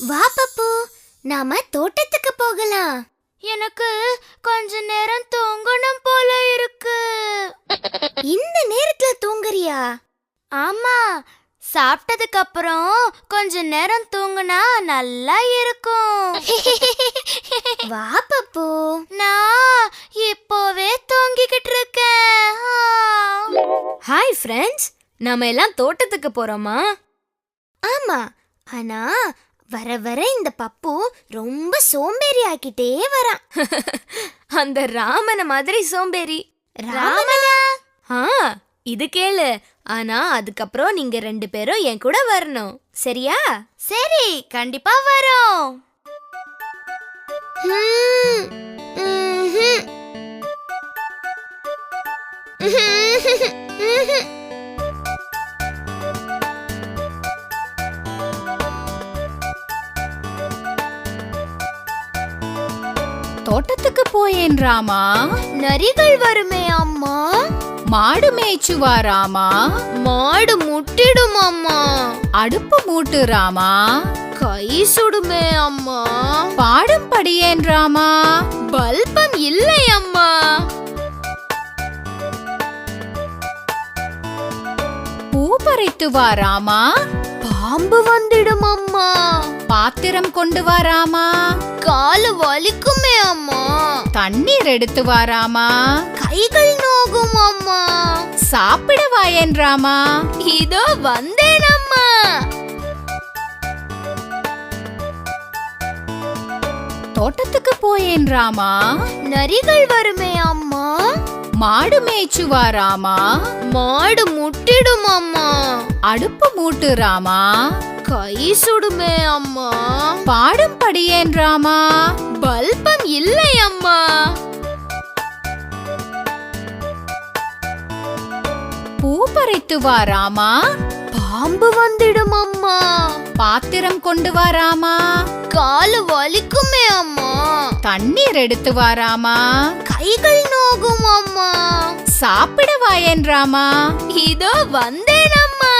வா பப்பு, நாம தோட்டத்துக்கு போகலாம். எனக்கு கொஞ்ச நேரம் தூங்கணும் போல இருக்கு. இந்த நேரத்துல தூங்குறியா? ஆமா, சாப்பிட்டதுக்கு அப்புறம் கொஞ்ச நேரம் தூங்குனா நல்லா இருக்கும். வா பப்பு, நான் இப்போவே தூங்கிக்கிட்டு இருக்கேன். ஹாய் ஃப்ரெண்ட்ஸ், நாம எல்லாம் தோட்டத்துக்கு போறோமா? ஆமா, ஆனா வர வர இந்த பப்பு ரொம்ப சோம்பேறி ஆக்கிட்டே வரான். அந்த ராமன மாதிரி சோம்பேறி. ராமனா? ஆ, இது கேளு. ஆனா அதுக்கப்புறம் நீங்க 2 பேரும் என் கூட வரணும், சரியா? சரி, கண்டிப்பா வரோம். ம்ஹும். ம்ஹும். தோட்டத்துக்கு போயேன் ராமா. நரிகள் வருமே அம்மா. மாடு மேய்ச்சுவா ராமா. மாடு முட்டிடும் அம்மா. அடுப்பு மூட்டு ராமா. கை சுடுமே அம்மா. பாடம் படியேன் ராமா. பல்பம் இல்லை அம்மா. பூ பறித்து வா ராமா. பாம்பு வந்துடும் அம்மா. பாத்திரம் கொண்டு வா ராமா. காலு வலிக்குமே அம்மா. தண்ணீர் எடுத்து வா ராமா. கைகள் நோகும் அம்மா. சாப்பிட வாயேன் ராமா. இதோ வந்தேன் அம்மா. தோட்டத்துக்கு போயேன் ராமா. நரிகள் வருமே அம்மா. மாடு மேய்ச்சுவா ராமா. மாடு முட்டிடும் அம்மா. அடுப்பு மூட்டு ராமா. கை சுடுமே அம்மா. பாடம் படியேன் ராமா. பல்பம் இல்லை அம்மா. பூ பறித்து வா ராமா. பாம்பு வந்துடும் அம்மா. பாத்திரம் கொண்டு வா ராமா. காலு வலிக்குமே அம்மா. தண்ணீர் எடுத்து வா ராமா. கைகள் நோகும் அம்மா. சாப்பிட வாயேன் ராமா. இதோ வந்தேன் அம்மா.